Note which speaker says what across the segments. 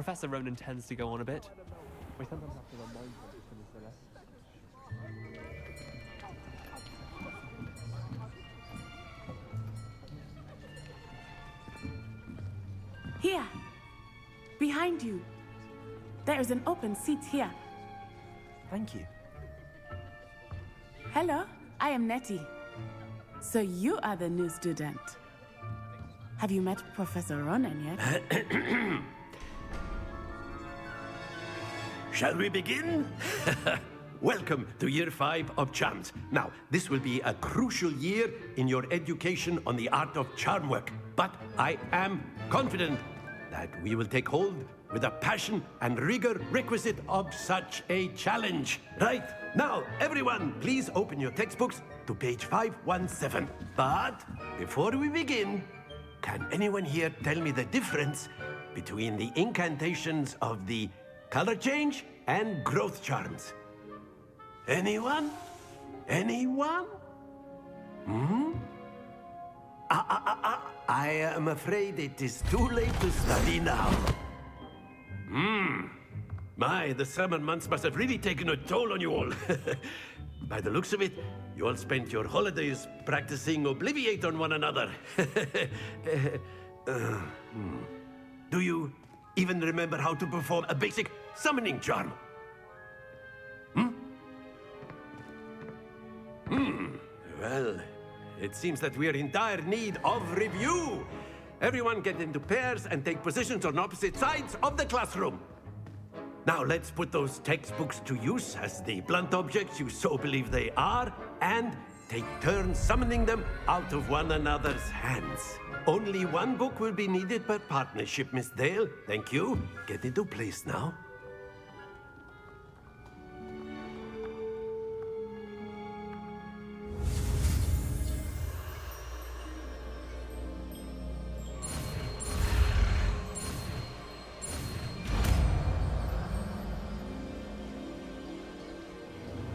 Speaker 1: Professor Ronan tends to go on a bit. We sometimes have to remind him to finish the lesson.
Speaker 2: Here, behind you. There is an open seat here.
Speaker 3: Thank you.
Speaker 2: Hello, I am Nettie. So you are the new student. Have you met Professor Ronan yet?
Speaker 4: Shall we begin? Welcome to Year 5 of Charms. Now, this will be a crucial year in your education on the art of charm work. But I am confident that we will take hold with the passion and rigor requisite of such a challenge. Right, now, everyone, please open your textbooks to page 517. But before we begin, can anyone here tell me the difference between the incantations of the color change and growth charms? Anyone? Anyone? I am afraid it is too late to study now. My, the summer months must have really taken a toll on you all. By the looks of it, you all spent your holidays practicing Obliviate on one another. Do you even remember how to perform a basic summoning charm? Well, it seems that we are in dire need of review. Everyone get into pairs and take positions on opposite sides of the classroom. Now let's put those textbooks to use as the blunt objects you so believe they are, and take turns summoning them out of one another's hands. Only one book will be needed per partnership, Miss Dale. Thank you. Get into place now.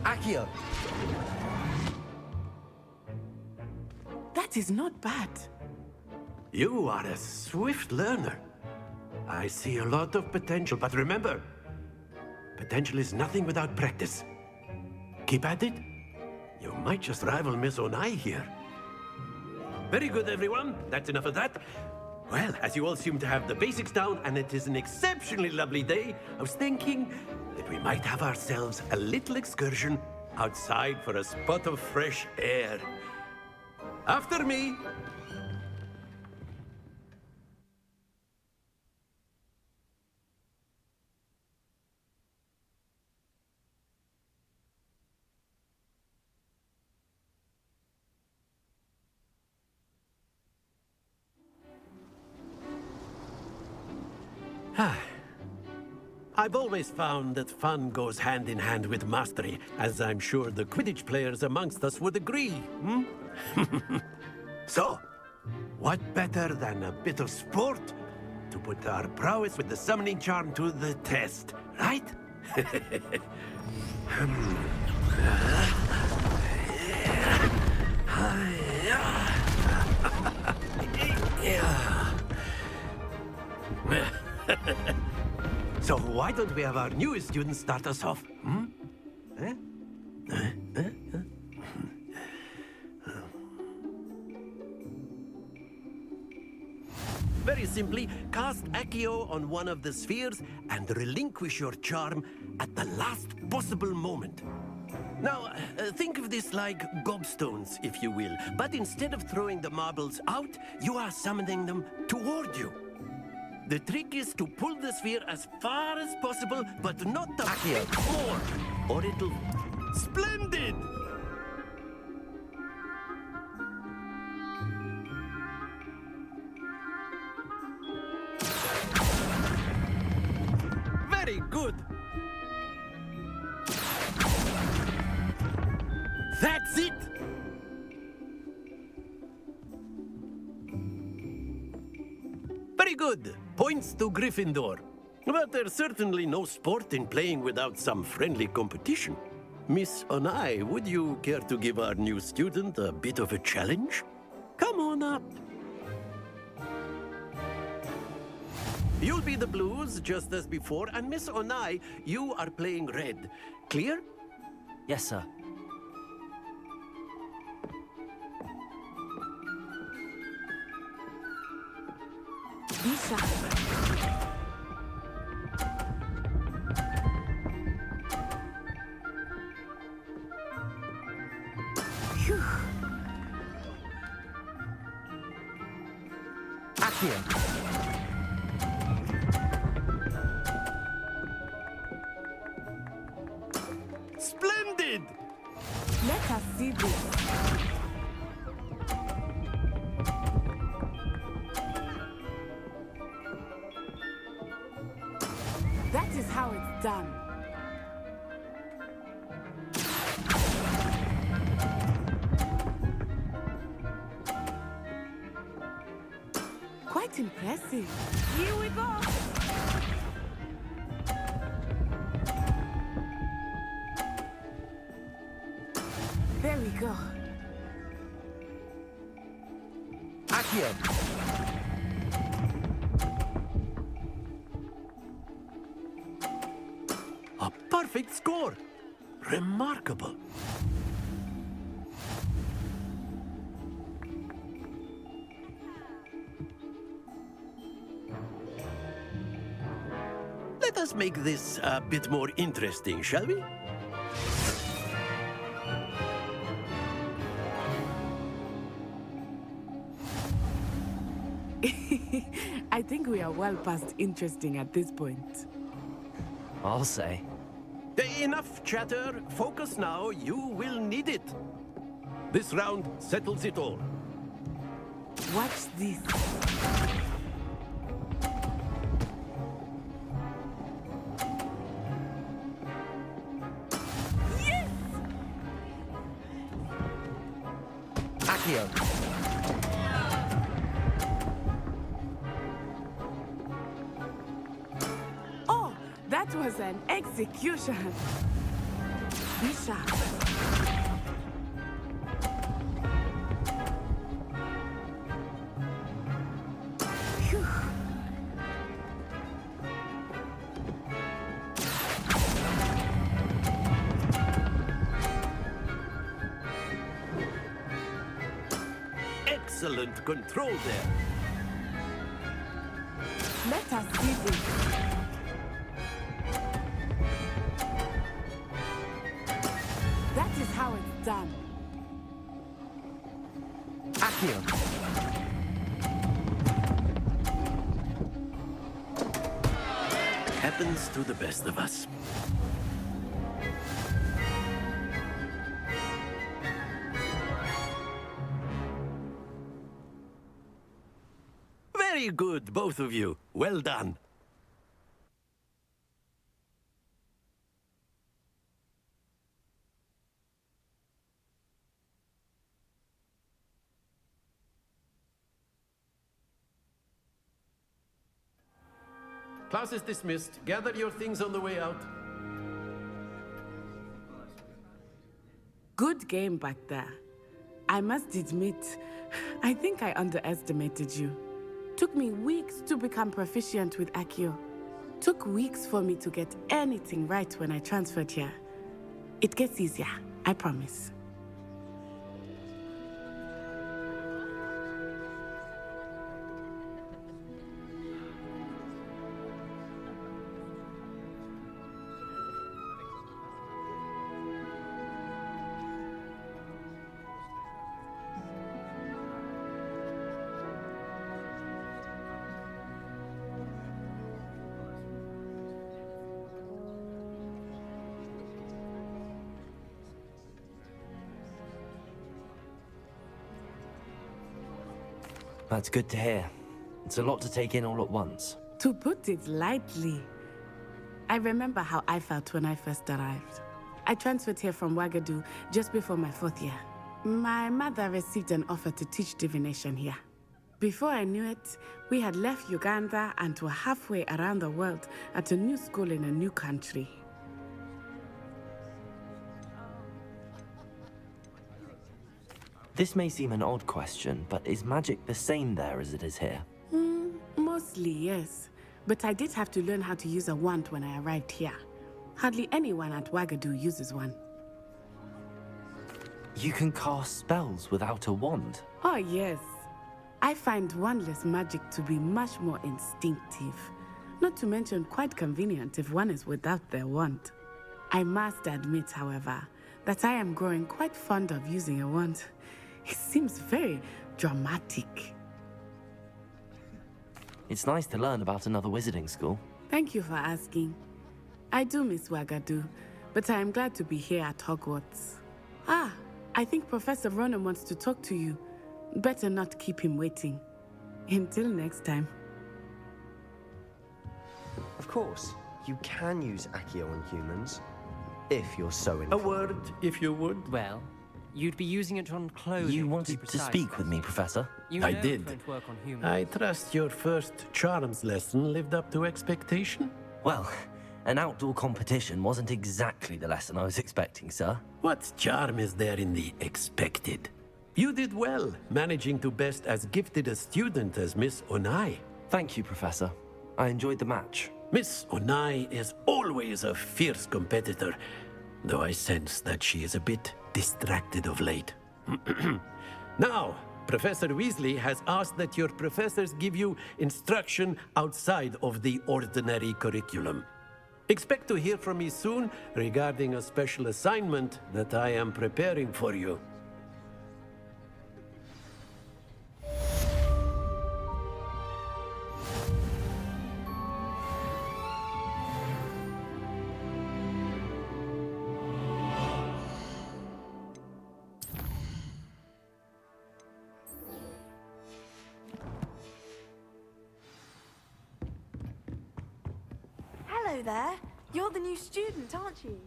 Speaker 3: Accio!
Speaker 2: That is not bad.
Speaker 4: You are a swift learner. I see a lot of potential, but remember, potential is nothing without practice. Keep at it. You might just rival Miss Onai here. Very good, everyone. That's enough of that. Well, as you all seem to have the basics down, and it is an exceptionally lovely day, I was thinking that we might have ourselves a little excursion outside for a spot of fresh air. After me. I've always found that fun goes hand in hand with mastery, as I'm sure the Quidditch players amongst us would agree. So, what better than a bit of sport to put our prowess with the summoning charm to the test, right? So why don't we have our newest student start us off? Very simply, cast Accio on one of the spheres and relinquish your charm at the last possible moment. Now, think of this like gobstones, if you will, but instead of throwing the marbles out, you are summoning them toward you. The trick is to pull the sphere as far as possible, but not a bit more, or it'll... Splendid! Very good! That's it! Very good. Points to Gryffindor. But there's certainly no sport in playing without some friendly competition. Miss Onai, would you care to give our new student a bit of a challenge? Come on up. You'll be the blues, just as before, and Miss Onai, you are playing red. Clear?
Speaker 3: Yes, sir.
Speaker 2: Be sharp. Phew.
Speaker 3: Accio.
Speaker 4: Splendid!
Speaker 2: Let us see this. That is how it's done. Quite impressive. Here we go. There we go.
Speaker 3: Accio.
Speaker 4: A perfect score! Remarkable. Let us make this a bit more interesting, shall we?
Speaker 2: I think we are well past interesting at this point.
Speaker 3: I'll say.
Speaker 4: Enough chatter. Focus now. You will need it. This round settles it all.
Speaker 2: Watch this. Yes!
Speaker 3: Accio.
Speaker 2: Oh, that was an execution. Be sharp. Phew.
Speaker 4: Excellent control there.
Speaker 2: Let us see this. That is how it's done.
Speaker 3: Accio.
Speaker 4: Happens to the best of us. Very good, both of you. Well done. Class is dismissed. Gather your things on the way out.
Speaker 2: Good game back there. I must admit, I think I underestimated you. Took me weeks to become proficient with Accio. Took weeks for me to get anything right when I transferred here. It gets easier, I promise.
Speaker 3: That's good to hear. It's a lot to take in all at once.
Speaker 2: To put it lightly, I remember how I felt when I first arrived. I transferred here from Ouagadougou just before my 4th year. My mother received an offer to teach divination here. Before I knew it, we had left Uganda and were halfway around the world at a new school in a new country.
Speaker 3: This may seem an odd question, but is magic the same there as it is here?
Speaker 2: Mostly, yes. But I did have to learn how to use a wand when I arrived here. Hardly anyone at Wagadu uses one.
Speaker 3: You can cast spells without a wand.
Speaker 2: Oh, yes. I find wandless magic to be much more instinctive. Not to mention quite convenient if one is without their wand. I must admit, however, that I am growing quite fond of using a wand. It seems very dramatic.
Speaker 3: It's nice to learn about another wizarding school.
Speaker 2: Thank you for asking. I do miss Wagadu, but I am glad to be here at Hogwarts. Ah, I think Professor Ronan wants to talk to you. Better not keep him waiting. Until next time.
Speaker 5: Of course, you can use Accio on humans, if you're so
Speaker 4: A
Speaker 5: inclined.
Speaker 4: word, if you would.
Speaker 1: Well, you'd be using it on clothing.
Speaker 3: You
Speaker 1: be
Speaker 3: wanted to
Speaker 1: precise.
Speaker 3: speak with me, Professor?
Speaker 1: You
Speaker 4: I
Speaker 1: know
Speaker 4: did.
Speaker 1: it won't work on humans.
Speaker 4: I trust your first charms lesson lived up to expectation?
Speaker 3: Well, an outdoor competition wasn't exactly the lesson I was expecting, sir.
Speaker 4: What charm is there in the expected? You did well, managing to best as gifted a student as Miss Onai.
Speaker 3: Thank you, Professor. I enjoyed the match.
Speaker 4: Miss Onai is always a fierce competitor, though I sense that she is a bit distracted of late. Now, Professor Weasley has asked that your professors give you instruction outside of the ordinary curriculum. Expect to hear from me soon regarding a special assignment that I am preparing for you.
Speaker 6: Hello there. You're the new student, aren't you?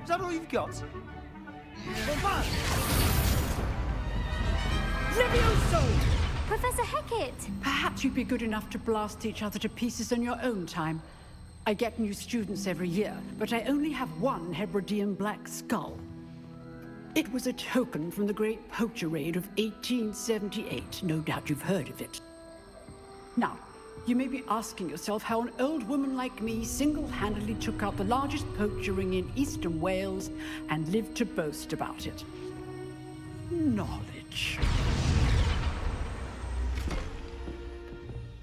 Speaker 7: Is that all you've got?
Speaker 6: Levioso!
Speaker 8: Professor Hecat!
Speaker 9: Perhaps you'd be good enough to blast each other to pieces in your own time. I get new students every year, but I only have one Hebridean black skull. It was a token from the Great Poacher Raid of 1878. No doubt you've heard of it. Now, you may be asking yourself how an old woman like me single-handedly took out the largest poacher ring in eastern Wales and lived to boast about it. Knowledge.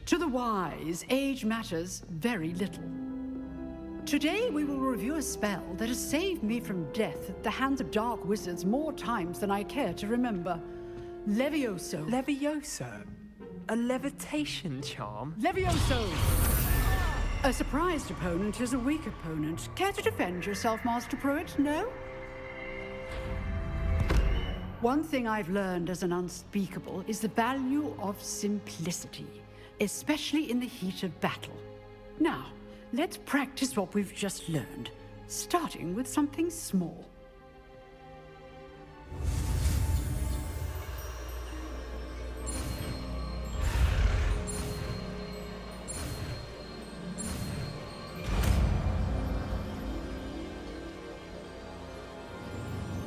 Speaker 9: To the wise, age matters very little. Today we will review a spell that has saved me from death at the hands of dark wizards more times than I care to remember. Levioso.
Speaker 7: Levioso? A levitation charm?
Speaker 9: Levioso! A surprised opponent is a weak opponent. Care to defend yourself, Master Pruitt? No? One thing I've learned as an unspeakable is the value of simplicity, especially in the heat of battle. Now, let's practice what we've just learned, starting with something small.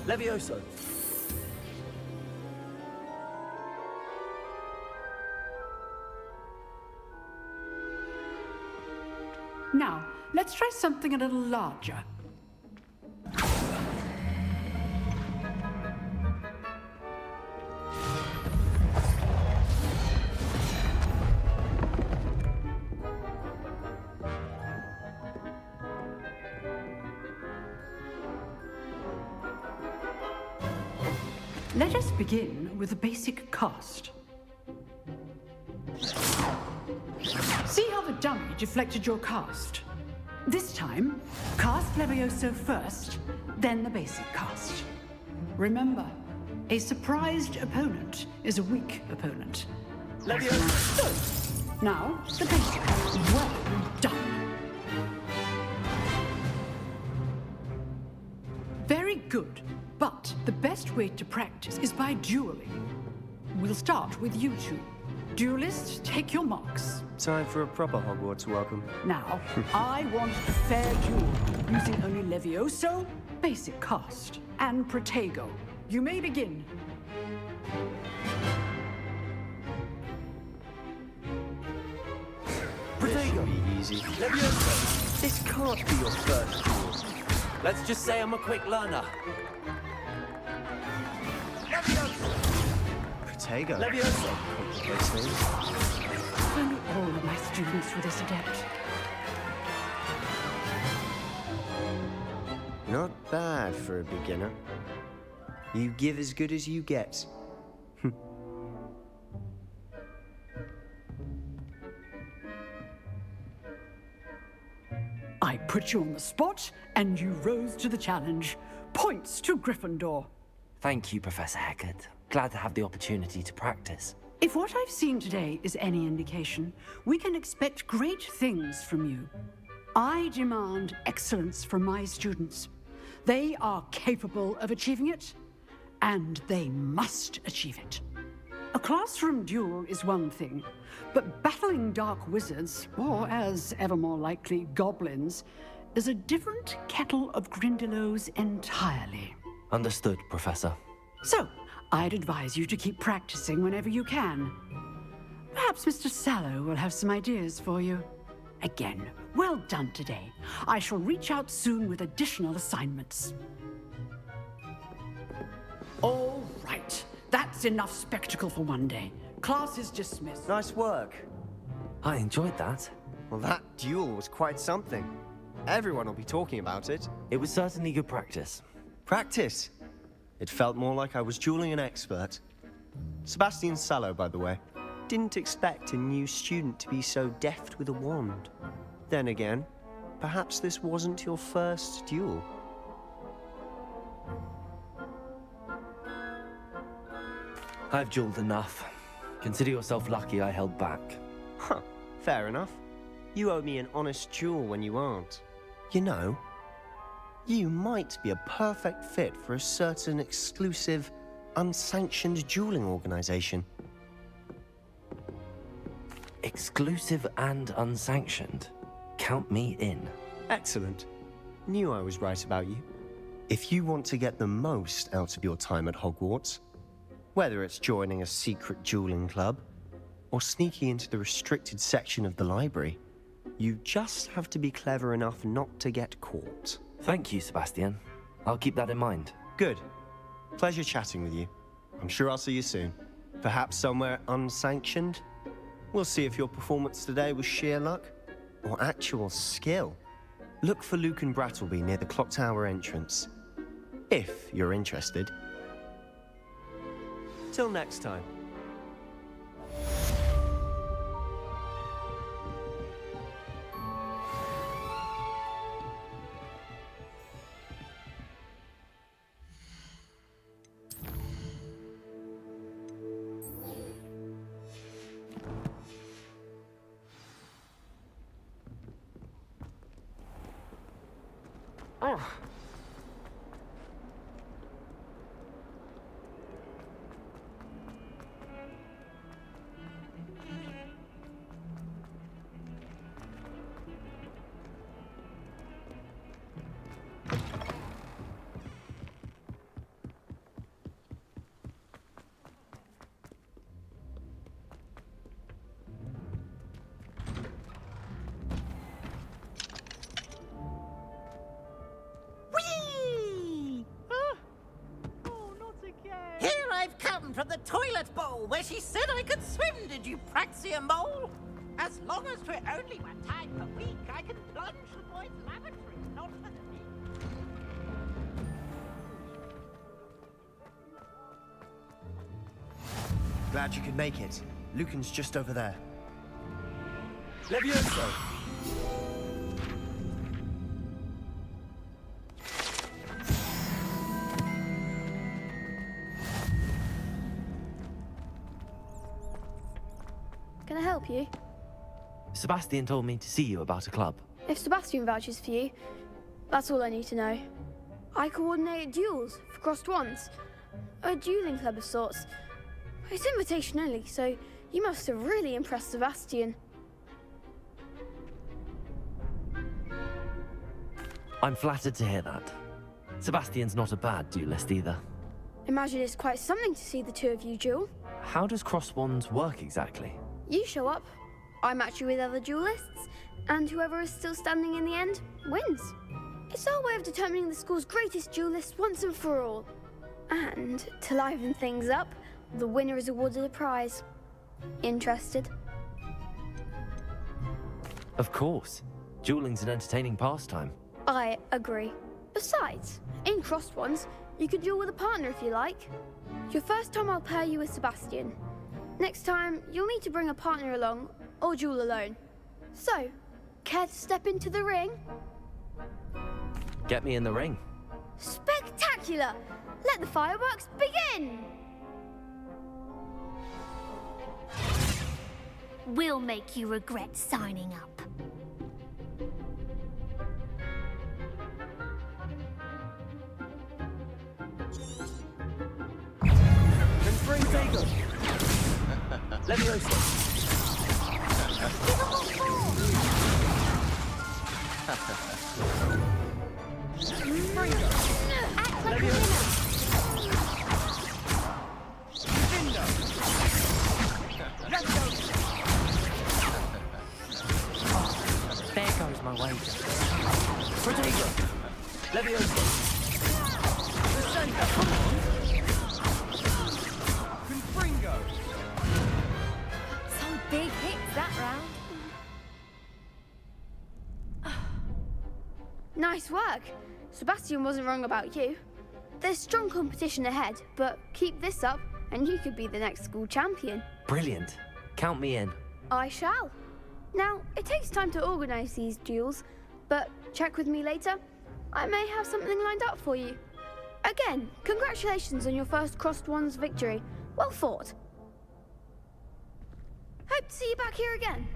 Speaker 7: Levioso.
Speaker 9: Now, let's try something a little larger. Let us begin with a basic cast. See how the dummy deflected your cast? This time, cast Levioso first, then the basic cast. Remember, A surprised opponent is a weak opponent.
Speaker 5: Levioso!
Speaker 9: Now, the basics. Well done. Very good. But the best way to practice is by dueling. We'll start with you two. Duelists, take your marks.
Speaker 5: Time for a proper Hogwarts welcome.
Speaker 9: Now, I want a fair duel, using only Levioso, basic cast, and Protego. You may begin.
Speaker 5: Protego! Be easy. Levioso! This can't be your first duel.
Speaker 3: Let's just say I'm a quick learner.
Speaker 5: Protego. Levioso! Complicates things.
Speaker 9: If only all of my students were this adept.
Speaker 5: Not bad for a beginner. You give as good as you get.
Speaker 9: I put you on the spot, and you rose to the challenge. Points to Gryffindor.
Speaker 3: Thank you, Professor Hecat. Glad to have the opportunity to practice.
Speaker 9: If what I've seen today is any indication, we can expect great things from you. I demand excellence from my students. They are capable of achieving it, and they must achieve it. A classroom duel is one thing, but battling dark wizards, or as ever more likely, goblins, is a different kettle of Grindylows entirely.
Speaker 3: Understood, Professor.
Speaker 9: So, I'd advise you to keep practicing whenever you can. Perhaps Mr. Sallow will have some ideas for you. Again, well done today. I shall reach out soon with additional assignments. All right. That's enough spectacle for one day. Class is dismissed.
Speaker 5: Nice work.
Speaker 3: I enjoyed that.
Speaker 5: Well, that duel was quite something. Everyone will be talking about it.
Speaker 3: It was certainly good practice.
Speaker 5: Practice? It felt more like I was dueling an expert. Sebastian Sallow, by the way. Didn't expect a new student to be so deft with a wand. Then again, perhaps this wasn't your first duel.
Speaker 3: I've dueled enough. Consider yourself lucky I held back.
Speaker 5: Huh, fair enough. You owe me an honest duel when you aren't. You know, you might be a perfect fit for a certain exclusive, unsanctioned dueling organization.
Speaker 3: Exclusive and unsanctioned. Count me in.
Speaker 5: Excellent. Knew I was right about you. If you want to get the most out of your time at Hogwarts, whether it's joining a secret dueling club or sneaking into the restricted section of the library, you just have to be clever enough not to get caught.
Speaker 3: Thank you, Sebastian. I'll keep that in mind.
Speaker 5: Good. Pleasure chatting with you. I'm sure I'll see you soon. Perhaps somewhere unsanctioned? We'll see if your performance today was sheer luck or actual skill. Look for Luke and Brattleby near the clock tower entrance, if you're interested. Till next time.
Speaker 8: Here I've come from the toilet bowl where she said I could swim, did you praxia mole? As long as we're only 1 time per week, I can plunge the boys' lavatory, not for the me.
Speaker 5: Glad you could make it. Lucan's just over there. Levioso!
Speaker 10: I help you?
Speaker 3: Sebastian told me to see you about a club.
Speaker 10: If Sebastian vouches for you, that's all I need to know. I coordinate duels for crossed wands. A dueling club of sorts. It's invitation only, so you must have really impressed Sebastian.
Speaker 3: I'm flattered to hear that. Sebastian's not a bad duelist either.
Speaker 10: Imagine it's quite something to see the two of you duel.
Speaker 3: How does cross wands work exactly?
Speaker 10: You show up, I match you with other duelists, and whoever is still standing in the end wins. It's our way of determining the school's greatest duelist once and for all. And to liven things up, the winner is awarded a prize. Interested?
Speaker 3: Of course. Dueling's an entertaining pastime.
Speaker 10: I agree. Besides, in crossed ones, you could duel with a partner if you like. Your first time I'll pair you with Sebastian. Next time, you'll need to bring a partner along, or duel alone. So, care to step into the ring?
Speaker 3: Get me in the ring.
Speaker 10: Spectacular! Let the fireworks begin!
Speaker 11: We'll make you regret signing up.
Speaker 3: Leviosa.
Speaker 11: Act like a winner.
Speaker 7: There goes my wager.
Speaker 3: Protego. Leviosa.
Speaker 6: Some big hits that round.
Speaker 10: Nice work. Sebastian wasn't wrong about you. There's strong competition ahead, but keep this up and you could be the next school champion.
Speaker 3: Brilliant. Count me in.
Speaker 10: I shall. Now, it takes time to organise these duels, but check with me later. I may have something lined up for you. Again, congratulations on your first crossed wands victory. Well fought. Hope to see you back here again.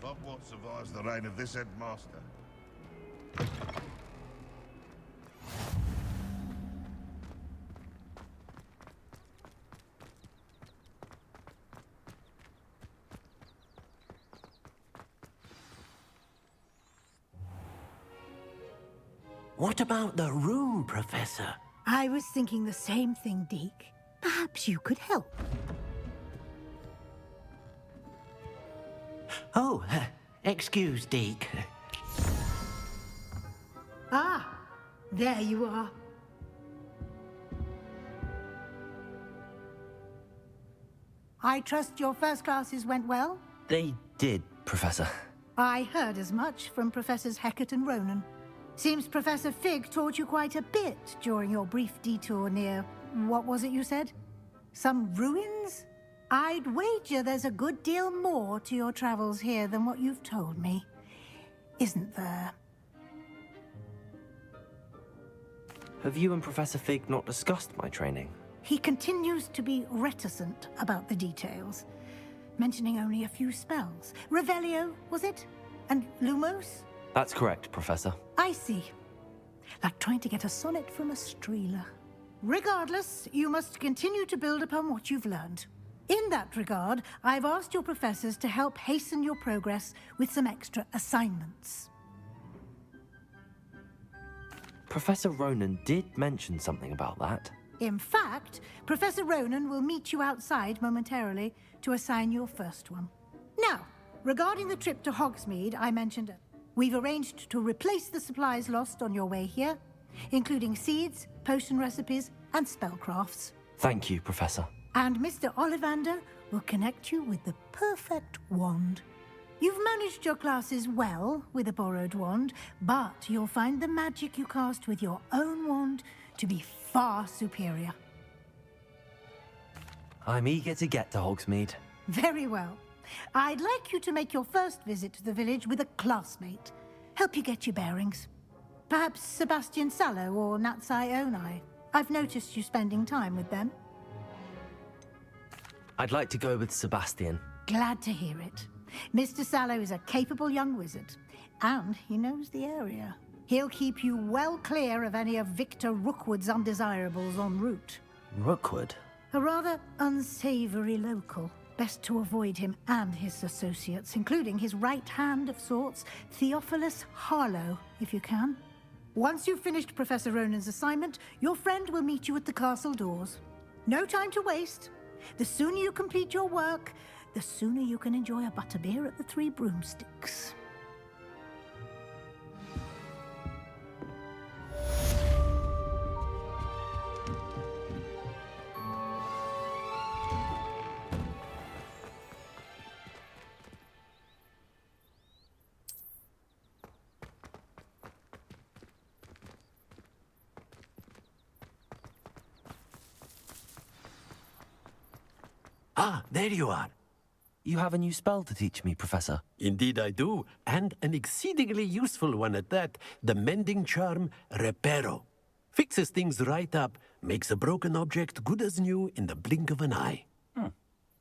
Speaker 12: Hogwarts survives the reign of this headmaster.
Speaker 4: What about the room, Professor?
Speaker 13: I was thinking the same thing, Deke. Perhaps you could help.
Speaker 4: Oh, excuse, Deke.
Speaker 13: Ah, there you are. I trust your first classes went well?
Speaker 3: They did, Professor.
Speaker 13: I heard as much from Professors Hecat and Ronan. Seems Professor Fig taught you quite a bit during your brief detour near... what was it you said? Some ruins? I'd wager there's a good deal more to your travels here than what you've told me. Isn't there?
Speaker 3: Have you and Professor Fig not discussed my training?
Speaker 13: He continues to be reticent about the details. mentioning only a few spells. Revelio, was it? And Lumos?
Speaker 3: That's correct, Professor.
Speaker 13: I see. Like trying to get a sonnet from a streeler. Regardless, you must continue to build upon what you've learned. In that regard, I've asked your professors to help hasten your progress with some extra assignments.
Speaker 3: Professor Ronan did mention something about that.
Speaker 13: In fact, Professor Ronan will meet you outside momentarily to assign your first one. Now, regarding the trip to Hogsmeade I mentioned, we've arranged to replace the supplies lost on your way here, including seeds, potion recipes, and spellcrafts.
Speaker 3: Thank you, Professor.
Speaker 13: And Mr. Ollivander will connect you with the perfect wand. You've managed your classes well with a borrowed wand, but you'll find the magic you cast with your own wand to be far superior.
Speaker 3: I'm eager to get to Hogsmeade.
Speaker 13: Very well. I'd like you to make your first visit to the village with a classmate. Help you get your bearings. Perhaps Sebastian Sallow or Natsai Onai. I've noticed you spending time with them.
Speaker 3: I'd like to go with Sebastian.
Speaker 13: Glad to hear it. Mr. Sallow is a capable young wizard, and he knows the area. He'll keep you well clear of any of Victor Rookwood's undesirables en route.
Speaker 3: Rookwood?
Speaker 13: A rather unsavory local. Best to avoid him and his associates, including his right hand of sorts, Theophilus Harlow, if you can. Once you've finished Professor Ronan's assignment, your friend will meet you at the castle doors. No time to waste. The sooner you complete your work, the sooner you can enjoy a butterbeer at the Three Broomsticks.
Speaker 4: Ah, there you are.
Speaker 3: You have a new spell to teach me, Professor.
Speaker 4: Indeed I do, and an exceedingly useful one at that. The mending charm, Reparo. Fixes things right up, makes a broken object good as new in the blink of an eye.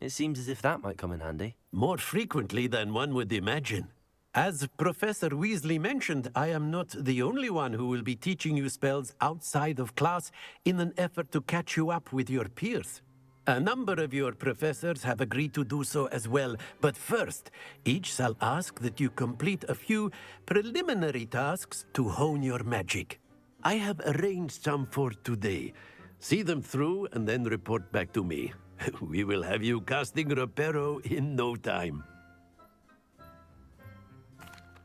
Speaker 3: It seems as if that might come in handy.
Speaker 4: More frequently than one would imagine. As Professor Weasley mentioned, I am not the only one who will be teaching you spells outside of class in an effort to catch you up with your peers. A number of your professors have agreed to do so as well, but first, each shall ask that you complete a few preliminary tasks to hone your magic. I have arranged some for today. See them through and then report back to me. We will have you casting Reparo in no time.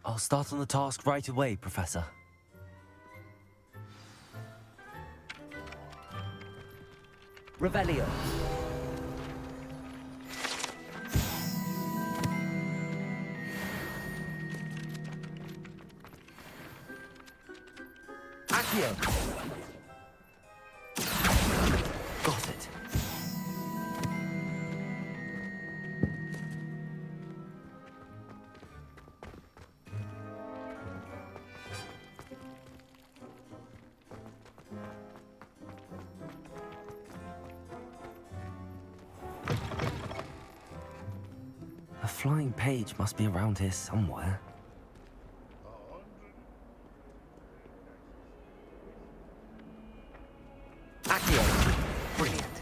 Speaker 3: I'll start on the task right away, Professor. Revelio. Accio. Got it. A flying page must be around here somewhere. Accio. Brilliant.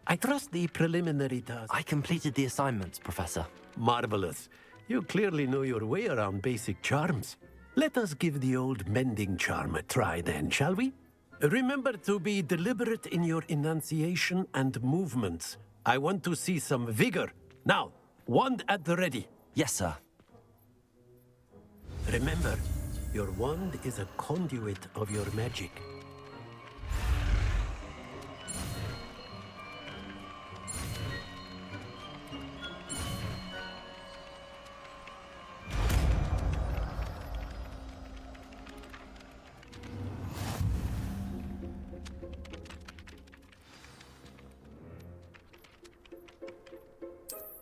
Speaker 4: I trust the preliminary task.
Speaker 3: I completed the assignments, Professor.
Speaker 4: Marvelous. You clearly know your way around basic charms. Let us give the old mending charm a try then, shall we? Remember to be deliberate in your enunciation and movements. I want to see some vigor. Now, wand at the ready.
Speaker 3: Yes, sir.
Speaker 4: Remember, your wand is a conduit of your magic.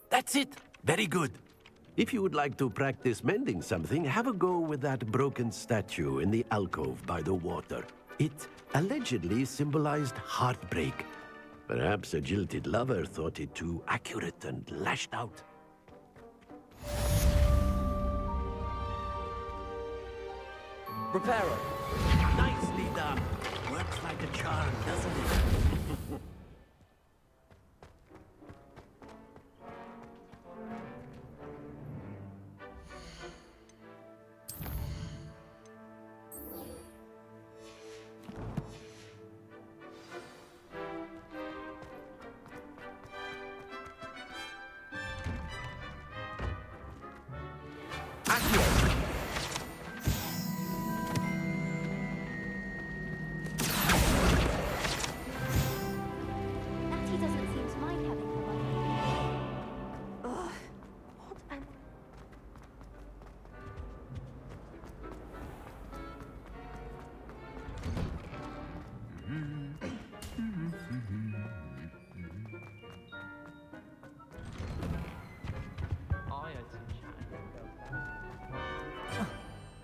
Speaker 4: That's it. Very good. If you would like to practice mending something, have a go with that broken statue in the alcove by the water. It allegedly symbolized heartbreak. Perhaps a jilted lover thought it too accurate and lashed out.
Speaker 3: Reparo!
Speaker 4: Nicely done. Works like a charm, doesn't it?
Speaker 6: Natty doesn't seem to mind having a life. Ugh. What an...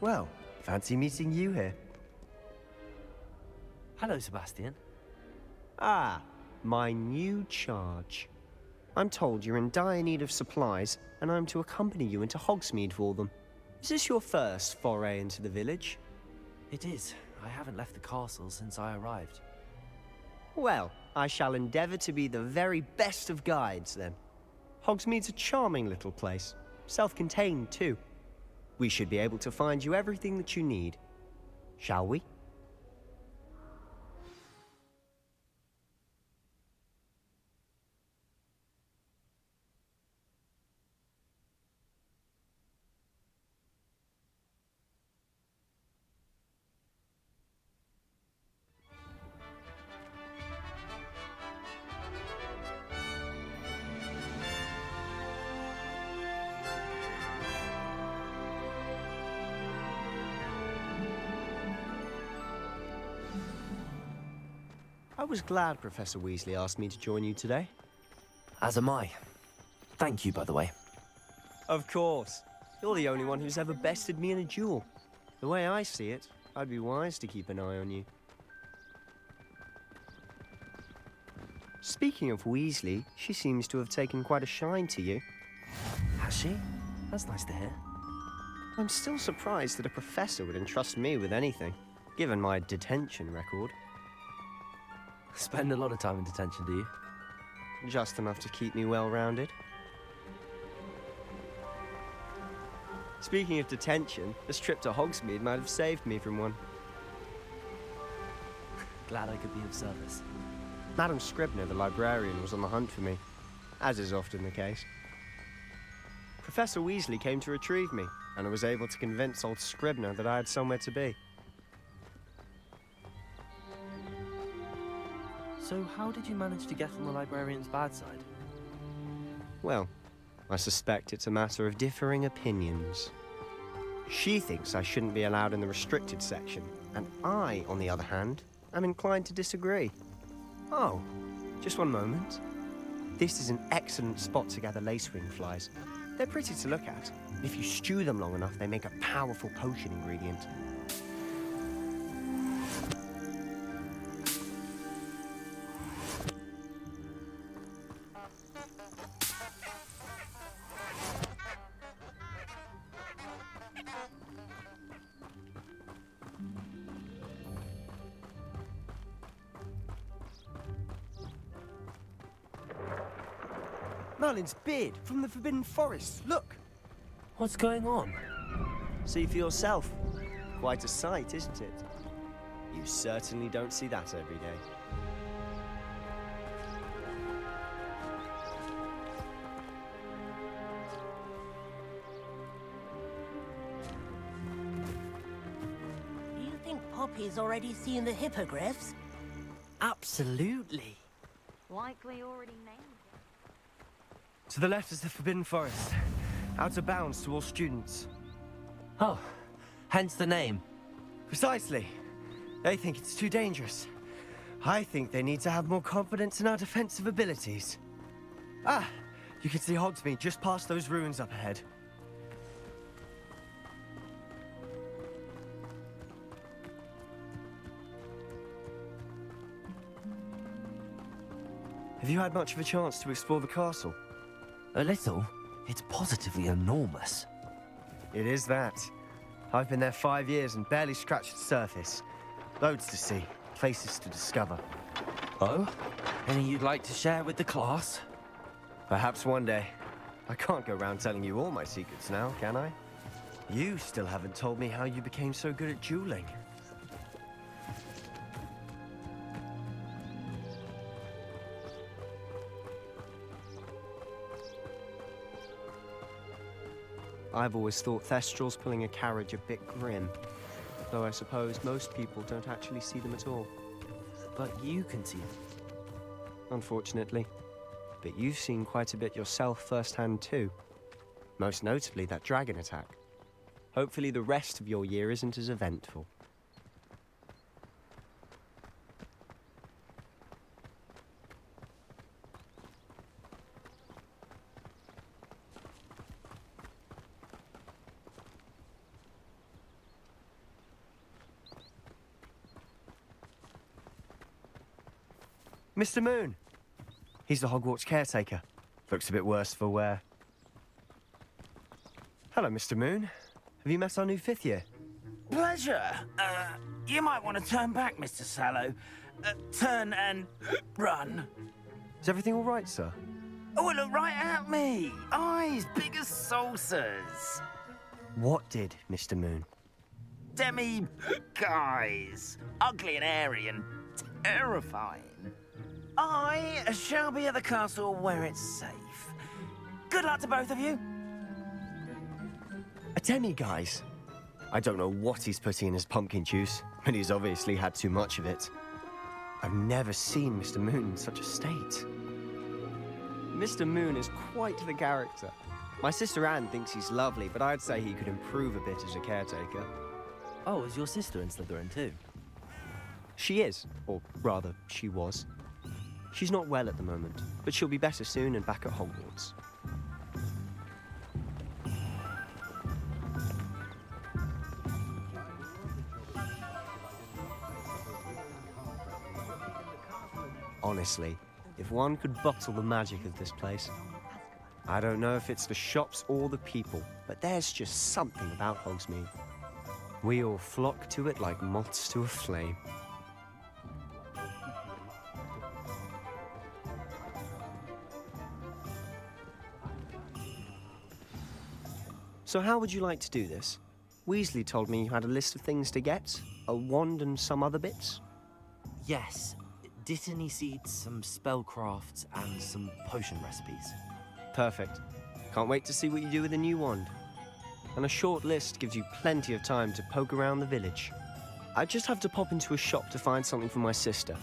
Speaker 5: Well, fancy meeting you here.
Speaker 3: Hello, Sebastian.
Speaker 5: Ah, my new charge. I'm told you're in dire need of supplies, and I'm to accompany you into Hogsmeade for them. Is this your first foray into the village?
Speaker 3: It is. I haven't left the castle since I arrived.
Speaker 5: Well, I shall endeavour to be the very best of guides, then. Hogsmeade's a charming little place. Self-contained, too. We should be able to find you everything that you need. Shall we? I was glad Professor Weasley asked me to join you today.
Speaker 3: As am I. Thank you, by the way.
Speaker 5: Of course. You're the only one who's ever bested me in a duel. The way I see it, I'd be wise to keep an eye on you. Speaking of Weasley, she seems to have taken quite a shine to you.
Speaker 3: Has she? That's nice to hear.
Speaker 5: I'm still surprised that a professor would entrust me with anything, given my detention record.
Speaker 3: Spend a lot of time in detention, do you?
Speaker 5: Just enough to keep me well-rounded. Speaking of detention, this trip to Hogsmeade might have saved me from one.
Speaker 3: Glad I could be of service.
Speaker 5: Madam Scribner, the librarian, was on the hunt for me, as is often the case. Professor Weasley came to retrieve me, and I was able to convince old Scribner that I had somewhere to be.
Speaker 3: So how did you manage to get on the librarian's bad side?
Speaker 5: Well, I suspect it's a matter of differing opinions. She thinks I shouldn't be allowed in the restricted section, and I, on the other hand, am inclined to disagree. Oh, just one moment. This is an excellent spot to gather lacewing flies. They're pretty to look at. If you stew them long enough, they make a powerful potion ingredient. Merlin's beard from the Forbidden Forest. Look!
Speaker 3: What's going on?
Speaker 5: See for yourself. Quite a sight, isn't it? You certainly don't see that every day.
Speaker 8: Do you think Poppy's already seen the hippogriffs?
Speaker 7: Absolutely.
Speaker 6: Like we already named it.
Speaker 5: To the left is the Forbidden Forest. Out of bounds to all students.
Speaker 3: Oh, hence the name.
Speaker 5: Precisely. They think it's too dangerous. I think they need to have more confidence in our defensive abilities. Ah, you can see Hogsmeade just past those ruins up ahead. Have you had much of a chance to explore the castle?
Speaker 3: A little. It's positively enormous.
Speaker 5: It is that. I've been there 5 years and barely scratched the surface. Loads to see, places to discover.
Speaker 3: Oh? Any you'd like to share with the class?
Speaker 5: Perhaps one day. I can't go around telling you all my secrets now, can I? You still haven't told me how you became so good at dueling. I've always thought Thestrals pulling a carriage a bit grim, though I suppose most people don't actually see them at all.
Speaker 3: But you can see them.
Speaker 5: Unfortunately. But you've seen quite a bit yourself firsthand too. Most notably that dragon attack. Hopefully the rest of your year isn't as eventful. Mr. Moon! He's the Hogwarts caretaker. Looks a bit worse for wear. Hello, Mr. Moon. Have you met our new 5th year?
Speaker 7: Pleasure. You might want to turn back, Mr. Sallow. Turn and run.
Speaker 5: Is everything all right, sir?
Speaker 7: Oh, look right at me. Eyes big as saucers.
Speaker 5: What did, Mr. Moon?
Speaker 7: Demi guys. Ugly and airy and terrifying. I shall be at the castle where it's safe. Good luck to both of you.
Speaker 5: A demi-guise? I don't know what he's putting in his pumpkin juice, but he's obviously had too much of it. I've never seen Mr. Moon in such a state. Mr. Moon is quite the character. My sister Anne thinks he's lovely, but I'd say he could improve a bit as a caretaker.
Speaker 3: Oh, is your sister in Slytherin too?
Speaker 5: She is, or rather, she was. She's not well at the moment, but she'll be better soon and back at Hogwarts. Honestly, if one could bottle the magic of this place. I don't know if it's the shops or the people, but there's just something about Hogsmeade. We all flock to it like moths to a flame. So how would you like to do this? Weasley told me you had a list of things to get, a wand and some other bits.
Speaker 3: Yes. Dittany seeds, some spellcrafts, and some potion recipes.
Speaker 5: Perfect. Can't wait to see what you do with the new wand. And a short list gives you plenty of time to poke around the village. I just have to pop into a shop to find something for my sister.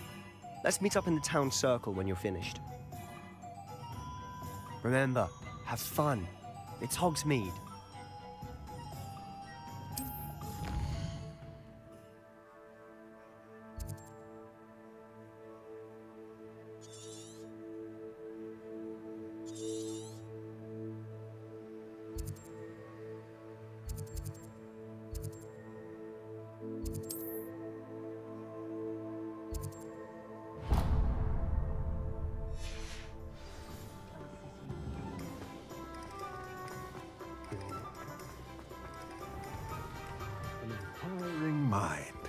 Speaker 5: Let's meet up in the town circle when you're finished. Remember, have fun. It's Hogsmeade.
Speaker 12: Mind.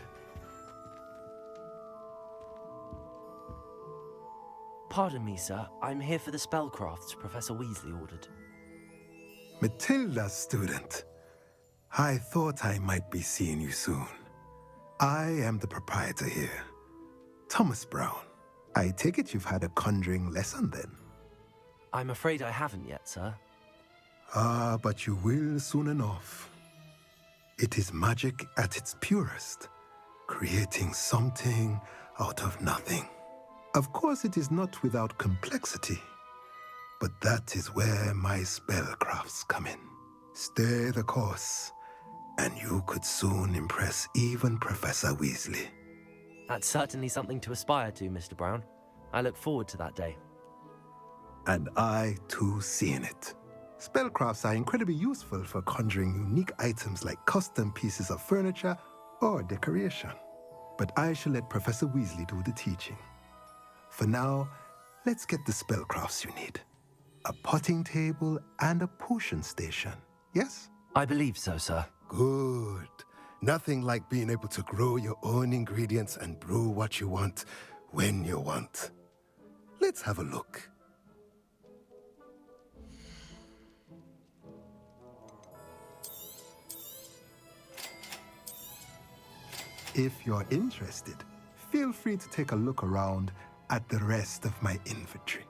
Speaker 3: Pardon me, sir. I'm here for the spellcrafts Professor Weasley ordered.
Speaker 12: Matilda's student. I thought I might be seeing you soon. I am the proprietor here, Thomas Brown. I take it you've had a conjuring lesson then?
Speaker 3: I'm afraid I haven't yet, sir.
Speaker 12: Ah, but you will soon enough. It is magic at its purest, creating something out of nothing. Of course, it is not without complexity, but that is where my spellcrafts come in. Stay the course, and you could soon impress even Professor Weasley.
Speaker 3: That's certainly something to aspire to, Mr. Brown. I look forward to that day.
Speaker 12: And I, too, see in it. Spellcrafts are incredibly useful for conjuring unique items like custom pieces of furniture or decoration. But I shall let Professor Weasley do the teaching. For now, let's get the spellcrafts you need. A potting table and a potion station, yes?
Speaker 3: I believe so, sir.
Speaker 12: Good. Nothing like being able to grow your own ingredients and brew what you want when you want. Let's have a look. If you're interested, feel free to take a look around at the rest of my inventory.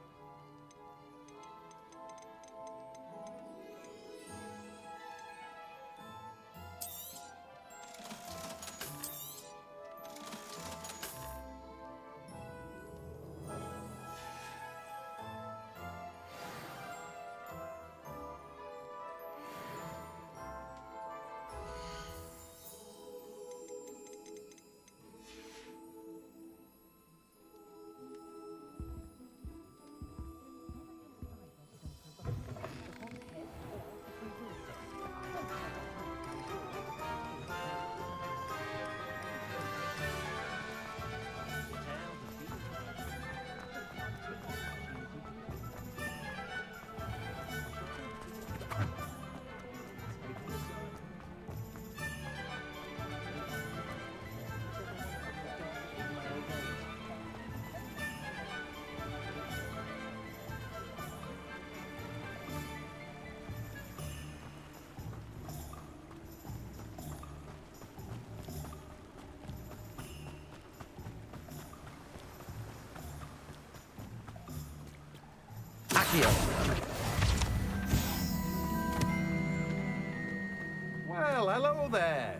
Speaker 4: Well, hello there.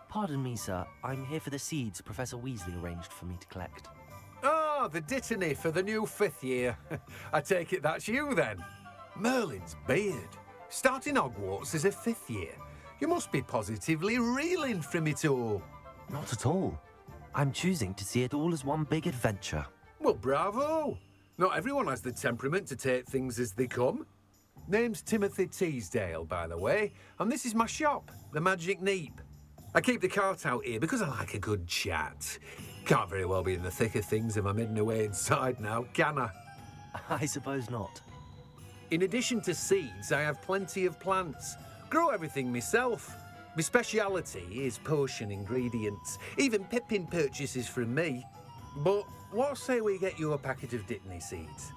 Speaker 3: Pardon me, sir. I'm here for the seeds Professor Weasley arranged for me to collect.
Speaker 4: Oh, the dittany for the new 5th year. I take it that's you, then. Merlin's beard. Starting Hogwarts as a 5th year. You must be positively reeling from it all.
Speaker 3: Not at all. I'm choosing to see it all as one big adventure.
Speaker 4: Well, bravo. Not everyone has the temperament to take things as they come. Name's Timothy Teasdale, by the way, and this is my shop, the Magic Neep. I keep the cart out here because I like a good chat. Can't very well be in the thick of things if I'm hidden away inside now, can I?
Speaker 3: I suppose not.
Speaker 4: In addition to seeds, I have plenty of plants. Grow everything myself. My speciality is potion ingredients. Even Pippin purchases from me. But what say we get you a packet of Dittany seeds?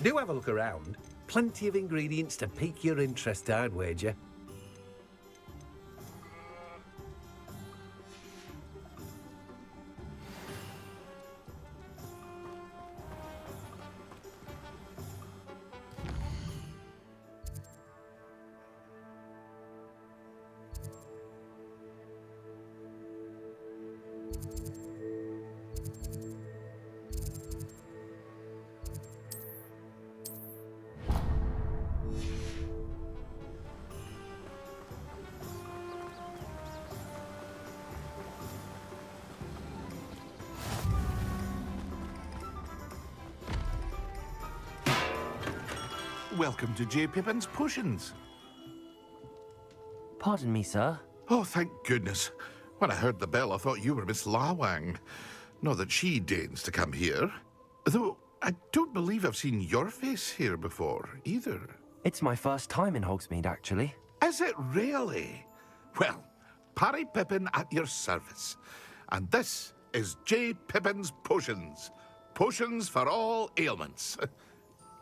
Speaker 4: Do have a look around. Plenty of ingredients to pique your interest, I'd wager.
Speaker 14: Welcome to J. Pippin's Potions.
Speaker 3: Pardon me, sir.
Speaker 14: Oh, thank goodness. When I heard the bell, I thought you were Miss Lawang. Not that she deigns to come here. Though, I don't believe I've seen your face here before, either.
Speaker 3: It's my first time in Hogsmeade, actually.
Speaker 14: Is it really? Well, Parry Pippin at your service. And this is J. Pippin's Potions. Potions for all ailments.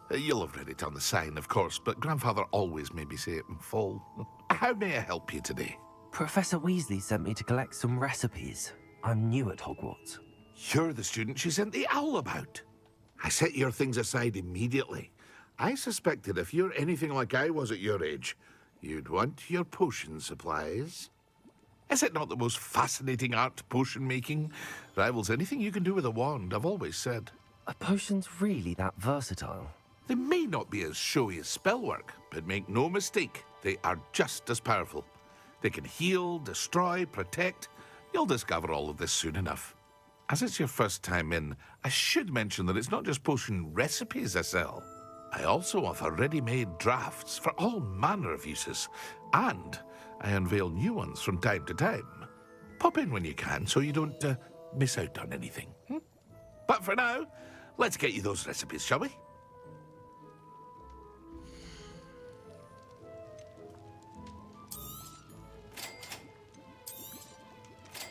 Speaker 14: You'll have read it on the sign, of course, but Grandfather always made me say it in full. How may I help you today?
Speaker 3: Professor Weasley sent me to collect some recipes. I'm new at Hogwarts.
Speaker 14: You're the student she sent the owl about. I set your things aside immediately. I suspected if you're anything like I was at your age, you'd want your potion supplies. Is it not the most fascinating art, potion making? Rivals anything you can do with a wand, I've always said.
Speaker 3: Are potions really that versatile?
Speaker 14: They may not be as showy as spellwork, but make no mistake, they are just as powerful. They can heal, destroy, protect. You'll discover all of this soon enough. As it's your first time in, I should mention that it's not just potion recipes I sell. I also offer ready-made drafts for all manner of uses, and I unveil new ones from time to time. Pop in when you can so you don't miss out on anything. But for now, let's get you those recipes, shall we?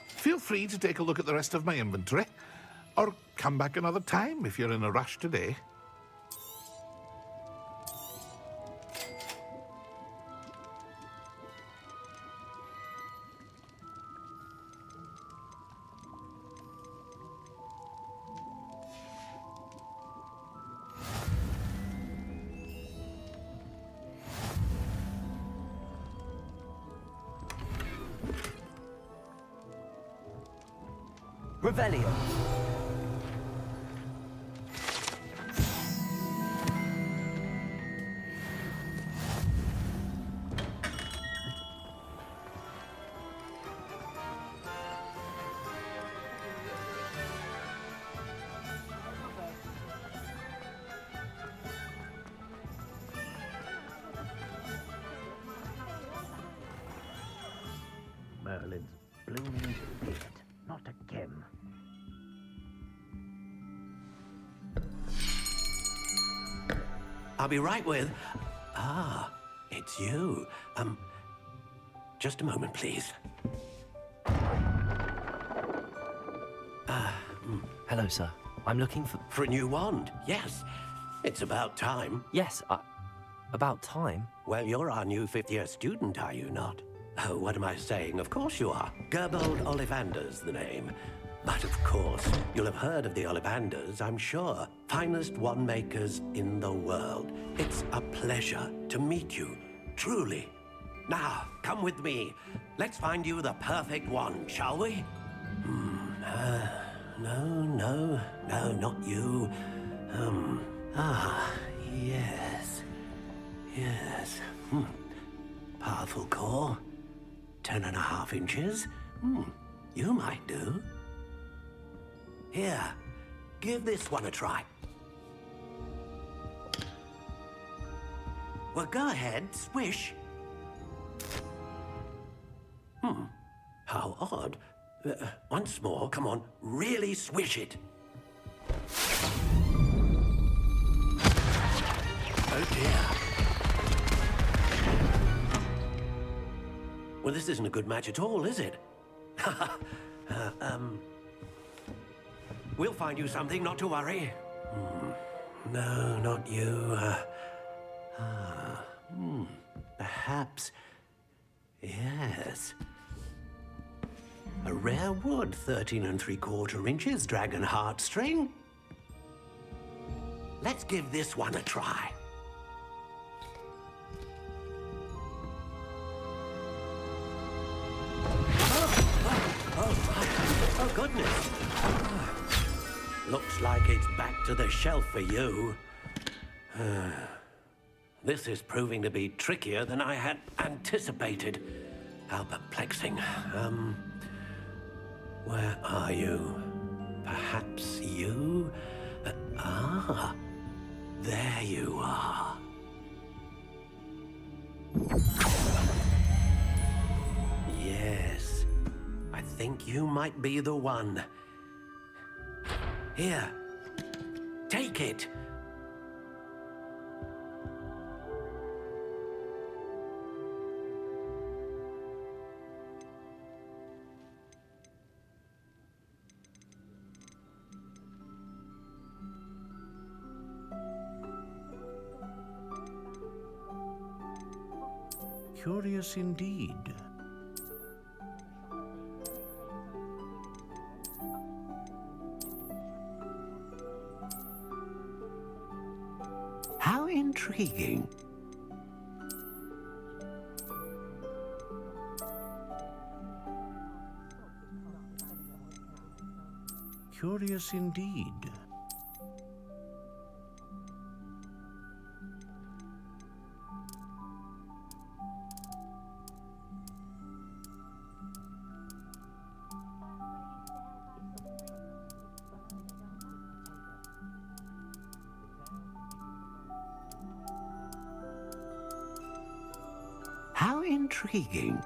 Speaker 14: Feel free to take a look at the rest of my inventory, or come back another time if you're in a rush today.
Speaker 3: Revelio.
Speaker 15: Merlin's blooming beard. Not again.
Speaker 4: I'll be right with... Ah, it's you. Just a moment, please.
Speaker 3: Hello, sir. I'm looking for...
Speaker 4: For a new wand, yes. It's about time.
Speaker 3: Yes, about time?
Speaker 4: Well, you're our new fifth-year student, are you not? Oh, what am I saying? Of course you are. Gerbold Ollivander's the name. But of course, you'll have heard of the Ollivanders, I'm sure. Finest wand makers in the world. It's a pleasure to meet you, truly. Now, come with me. Let's find you the perfect wand, shall we? No, not you. Yes. Powerful core. 10.5 inches. You might do. Here, give this one a try. Well, go ahead, swish. How odd. Once more, come on, really swish it. Oh dear. Well, this isn't a good match at all, is it? We'll find you something, not to worry. No, not you. Perhaps... Yes. A rare wood, 13 3/4 inches, dragon heartstring. Let's give this one a try. Oh, goodness. Looks like it's back to the shelf for you. This is proving to be trickier than I had anticipated. How perplexing. Where are you? Perhaps you? There you are. Yes, I think you might be the one. Here, take it.
Speaker 15: Curious indeed.
Speaker 4: How intriguing.
Speaker 15: Curious indeed.
Speaker 4: How intriguing.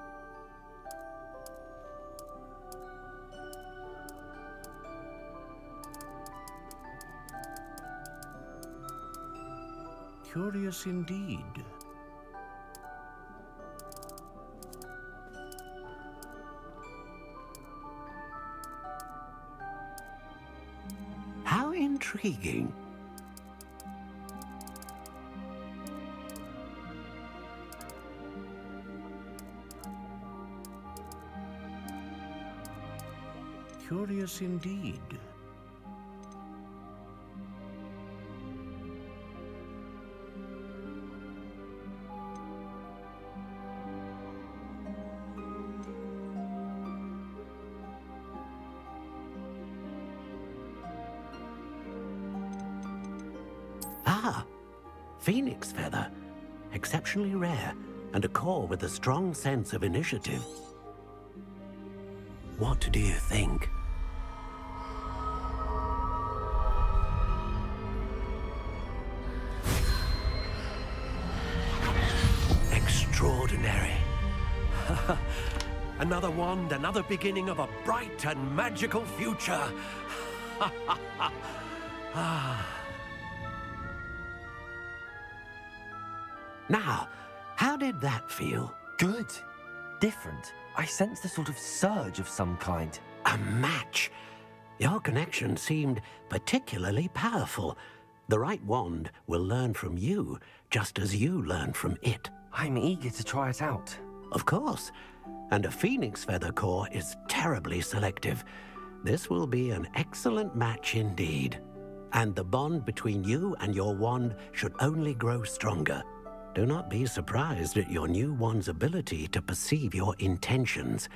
Speaker 14: Curious indeed.
Speaker 4: How intriguing.
Speaker 14: Curious indeed.
Speaker 4: Ah, phoenix feather. Exceptionally rare, and a core with a strong sense of initiative. What do you think? Extraordinary. Another wand, another beginning of a bright and magical future. Now, how did that feel?
Speaker 3: Good. Different. I sensed a sort of surge of some kind.
Speaker 4: A match. Your connection seemed particularly powerful. The right wand will learn from you, just as you learn from it.
Speaker 3: I'm eager to try it out.
Speaker 4: Of course. And a phoenix feather core is terribly selective. This will be an excellent match indeed. And the bond between you and your wand should only grow stronger. Do not be surprised at your new wand's ability to perceive your intentions,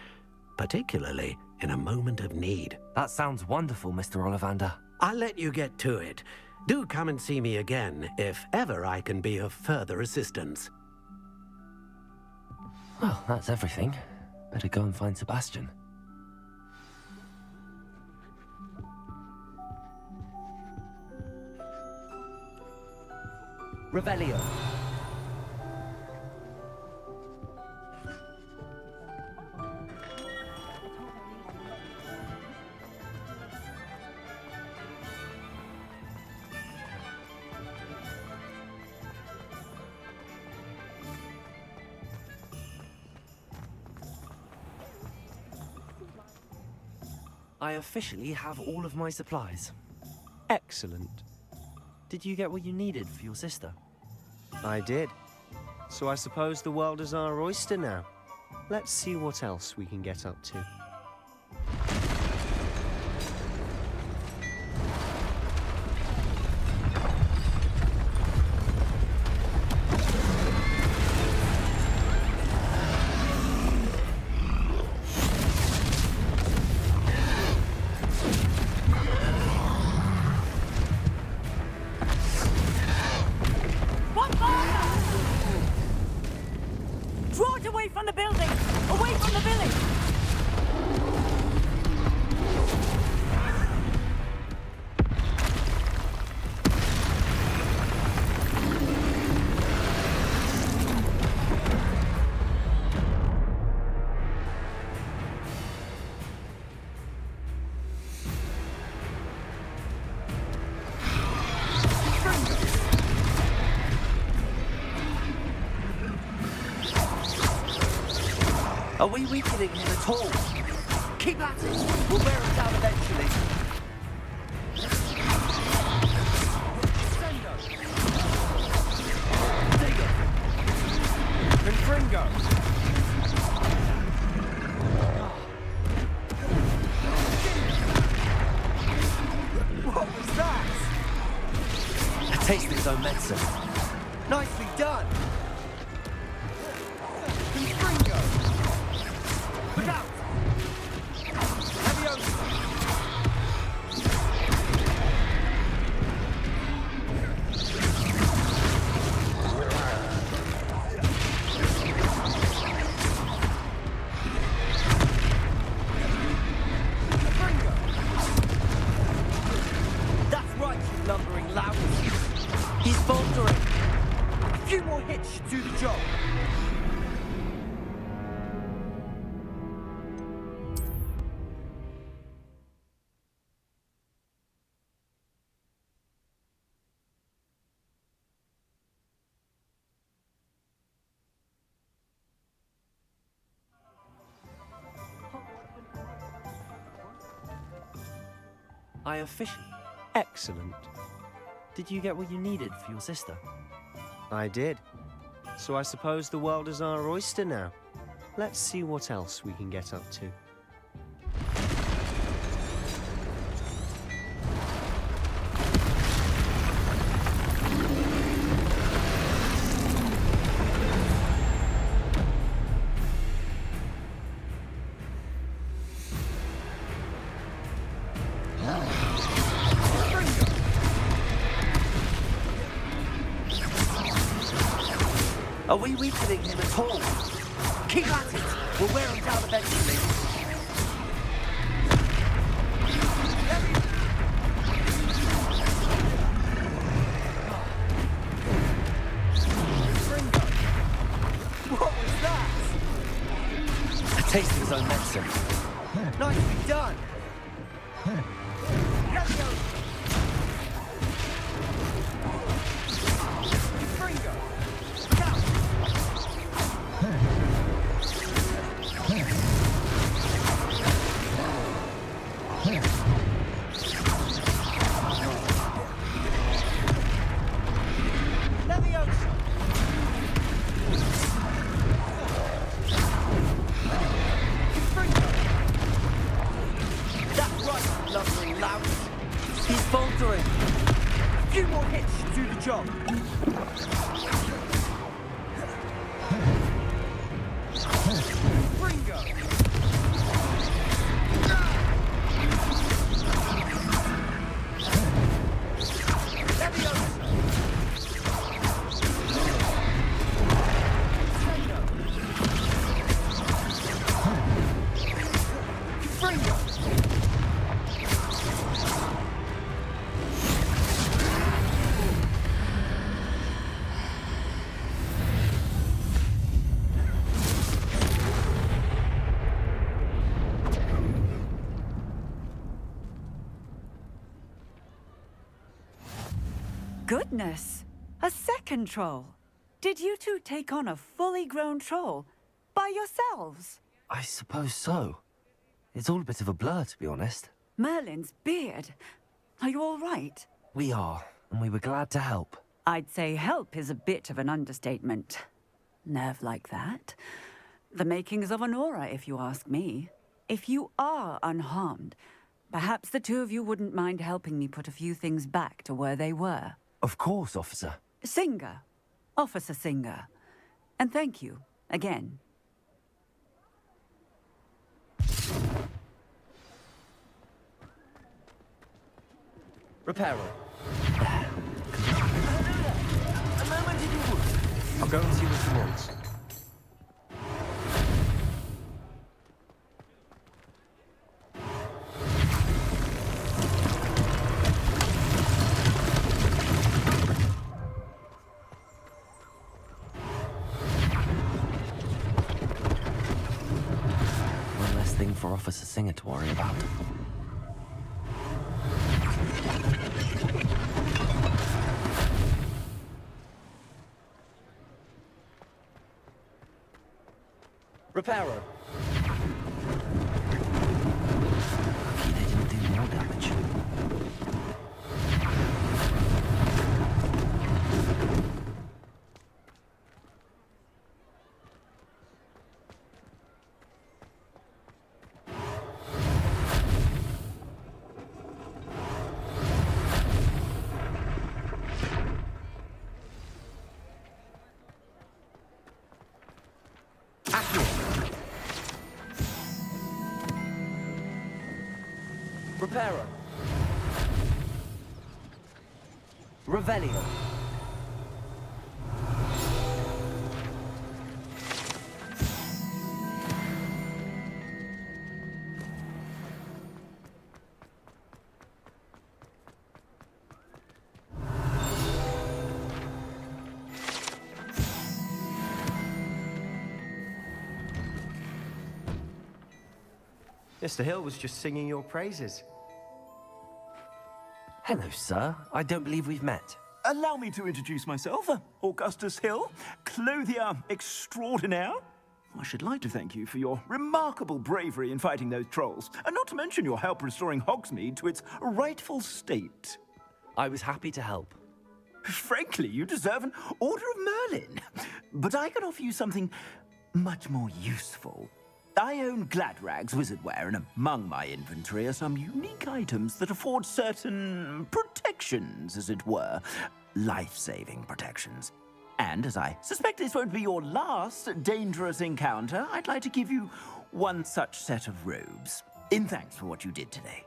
Speaker 4: particularly in a moment of need.
Speaker 3: That sounds wonderful, Mr. Ollivander.
Speaker 4: I'll let you get to it. Do come and see me again if ever I can be of further assistance.
Speaker 3: Well, that's everything. Better go and find Sebastian. Revelio. I officially have all of my supplies.
Speaker 5: Excellent.
Speaker 3: Did you get what you needed for your sister?
Speaker 5: I did. So I suppose the world is our oyster now. Let's see what else we can get up to.
Speaker 8: Draw it away from the building! Away from the village!
Speaker 3: Are we weakening him at all? Keep at it! We'll wear him down eventually. Digger! Confringo! What was that? A taste of his own medicine. Nicely done! Confringo! Look out! Leviosa! That's right, you lumbering lout. He's faltering. A few more hits should do the job. I officially...
Speaker 5: Excellent.
Speaker 3: Did you get what you needed for your sister?
Speaker 5: I did. So I suppose the world is our oyster now. Let's see what else we can get up to.
Speaker 3: Are we weakening him at all? Keep at it! We'll wear him down eventually.
Speaker 1: What was that?
Speaker 3: A taste of his own medicine.
Speaker 1: Nicely done.
Speaker 16: Goodness! A second troll! Did you two take on a fully grown troll? By yourselves?
Speaker 3: I suppose so. It's all a bit of a blur, to be honest.
Speaker 16: Merlin's beard. Are you all right?
Speaker 3: We are, and we were glad to help.
Speaker 16: I'd say help is a bit of an understatement. Nerve like that. The makings of an aura, if you ask me. If you are unharmed, perhaps the two of you wouldn't mind helping me put a few things back to where they were.
Speaker 3: Of course, officer.
Speaker 16: Singer. Officer Singer. And thank you, again.
Speaker 3: Repairer.
Speaker 5: I'll go and see what he wants.
Speaker 3: One less thing for Officer Singer to worry about. Repairer. Lucky they didn't do more damage. Repairer. Revelio.
Speaker 5: Mr. Hill was just singing your praises.
Speaker 3: Hello, sir. I don't believe we've met.
Speaker 17: Allow me to introduce myself. Augustus Hill, clothier extraordinaire. I should like to thank you for your remarkable bravery in fighting those trolls, and not to mention your help restoring Hogsmeade to its rightful state.
Speaker 3: I was happy to help.
Speaker 17: Frankly, you deserve an Order of Merlin. But I can offer you something much more useful. I own Gladrag's wizardware, and among my inventory are some unique items that afford certain protections, as it were. Life-saving protections. And as I suspect this won't be your last dangerous encounter, I'd like to give you one such set of robes, in thanks for what you did today.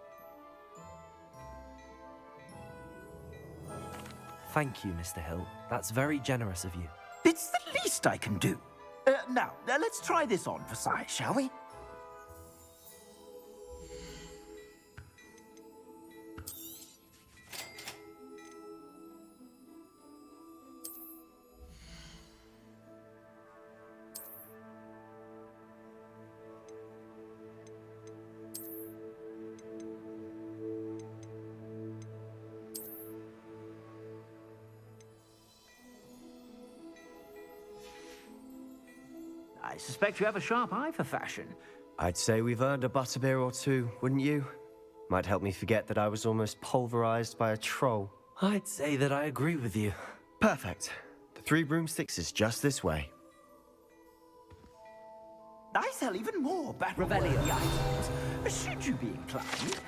Speaker 3: Thank you, Mr. Hill. That's very generous of you.
Speaker 17: It's the least I can do. Now, let's try this on for size, shall we? I suspect you have a sharp eye for fashion.
Speaker 5: I'd say we've earned a butterbeer or two, wouldn't you? Might help me forget that I was almost pulverized by a troll.
Speaker 3: I'd say that I agree with you.
Speaker 5: Perfect. The 3 broomsticks is just this way.
Speaker 17: I sell even more battle-worthy items. Should you be inclined,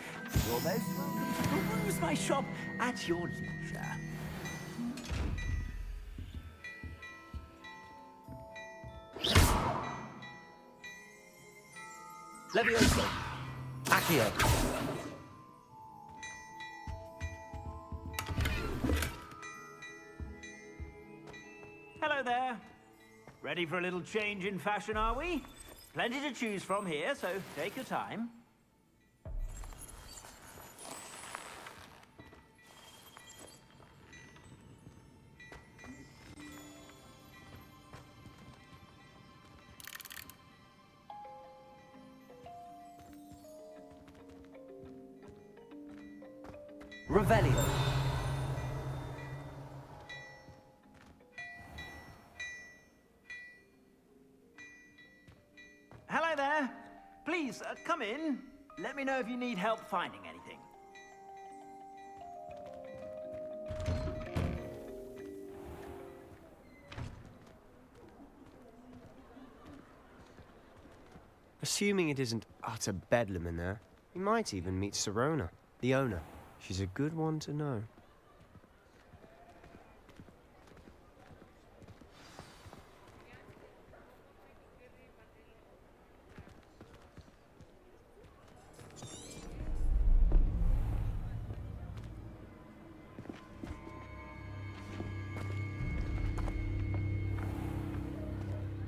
Speaker 17: you're most welcome to peruse my shop at your leisure.
Speaker 3: Levioso. Accio.
Speaker 17: Hello there. Ready for a little change in fashion, are we? Plenty to choose from here, so take your time.
Speaker 3: Revelio.
Speaker 17: Hello there. Please, come in. Let me know if you need help finding anything.
Speaker 5: Assuming it isn't utter bedlam in there, we might even meet Sirona, the owner. She's a good one to know.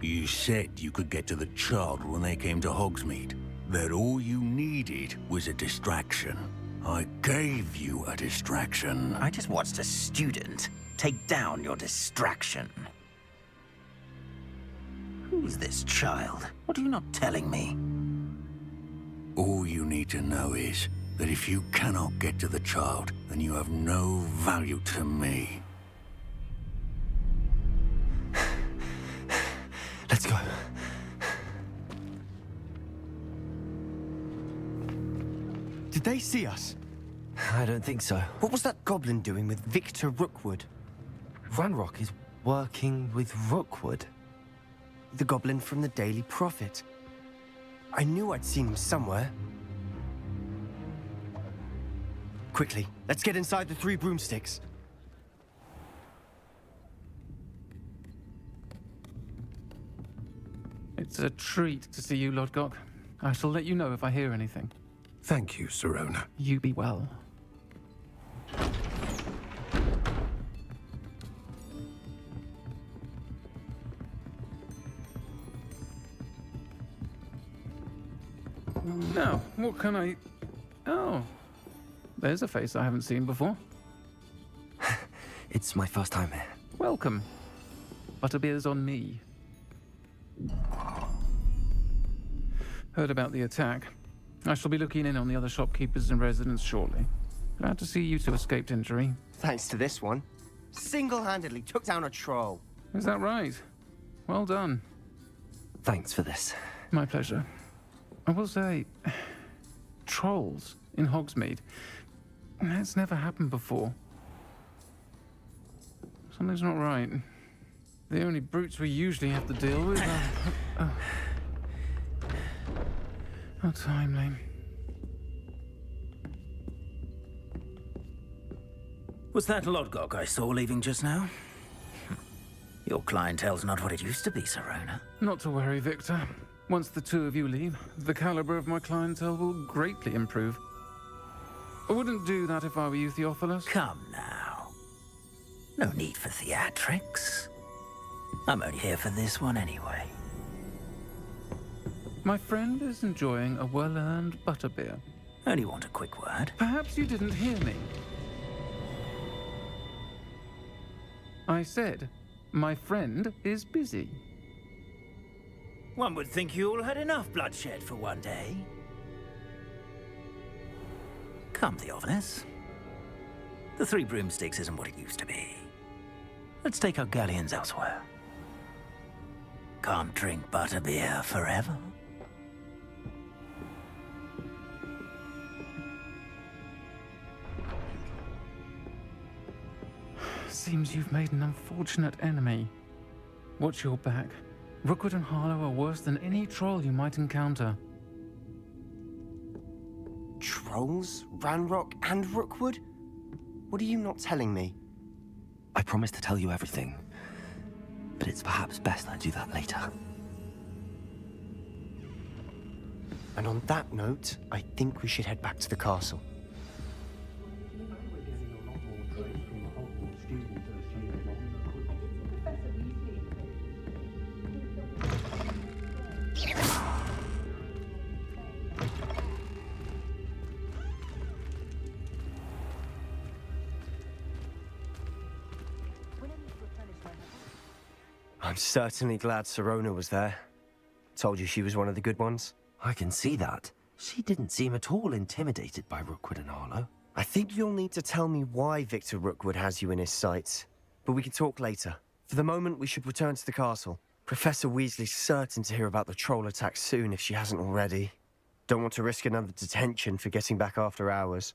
Speaker 18: You said you could get to the child when they came to Hogsmeade. That all you needed was a distraction. I gave you a distraction.
Speaker 7: I just watched a student take down your distraction. Who's this child? What are you not telling me?
Speaker 18: All you need to know is that if you cannot get to the child, then you have no value to me.
Speaker 5: Let's go. Did they see us?
Speaker 3: I don't think so.
Speaker 5: What was that goblin doing with Victor Rookwood?
Speaker 3: Ranrock is working with Rookwood.
Speaker 5: The goblin from the Daily Prophet. I knew I'd seen him somewhere. Quickly, let's get inside the 3 broomsticks.
Speaker 19: It's a treat to see you, Lodgok. I shall let you know if I hear anything.
Speaker 12: Thank you, Sirona.
Speaker 19: You be well. Now, what can I... Oh, there's a face I haven't seen before.
Speaker 3: It's my first time here.
Speaker 19: Welcome. Butterbeer's on me. Heard about the attack. I shall be looking in on the other shopkeepers and residents shortly. Glad to see you two escaped injury.
Speaker 5: Thanks to this one. Single-handedly took down a troll.
Speaker 19: Is that right? Well done.
Speaker 3: Thanks for this.
Speaker 19: My pleasure. I will say, trolls in Hogsmeade. That's never happened before. Something's not right. The only brutes we usually have to deal with are... How timely.
Speaker 7: Was that Lodgok I saw leaving just now? Your clientele's not what it used to be, Serona.
Speaker 19: Not to worry, Victor. Once the two of you leave, the caliber of my clientele will greatly improve. I wouldn't do that if I were you, Theophilus.
Speaker 7: Come now. No need for theatrics. I'm only here for this one anyway.
Speaker 19: My friend is enjoying a well-earned butterbeer.
Speaker 7: Only want a quick word.
Speaker 19: Perhaps you didn't hear me. I said, my friend is busy.
Speaker 7: One would think you all had enough bloodshed for one day. Come, Theophilus. The Three Broomsticks isn't what it used to be. Let's take our galleons elsewhere. Can't drink butterbeer forever.
Speaker 19: Seems you've made an unfortunate enemy. Watch your back. Rookwood and Harlow are worse than any troll you might encounter.
Speaker 5: Trolls? Ranrock and Rookwood? What are you not telling me?
Speaker 3: I promised to tell you everything, but it's perhaps best I do that later.
Speaker 5: And on that note, I think we should head back to the castle. I'm certainly glad Serona was there. Told you she was one of the good ones.
Speaker 3: I can see that. She didn't seem at all intimidated by Rookwood and Harlow.
Speaker 5: I think you'll need to tell me why Victor Rookwood has you in his sights. But we can talk later. For the moment, we should return to the castle. Professor Weasley's certain to hear about the troll attack soon if she hasn't already. Don't want to risk another detention for getting back after hours.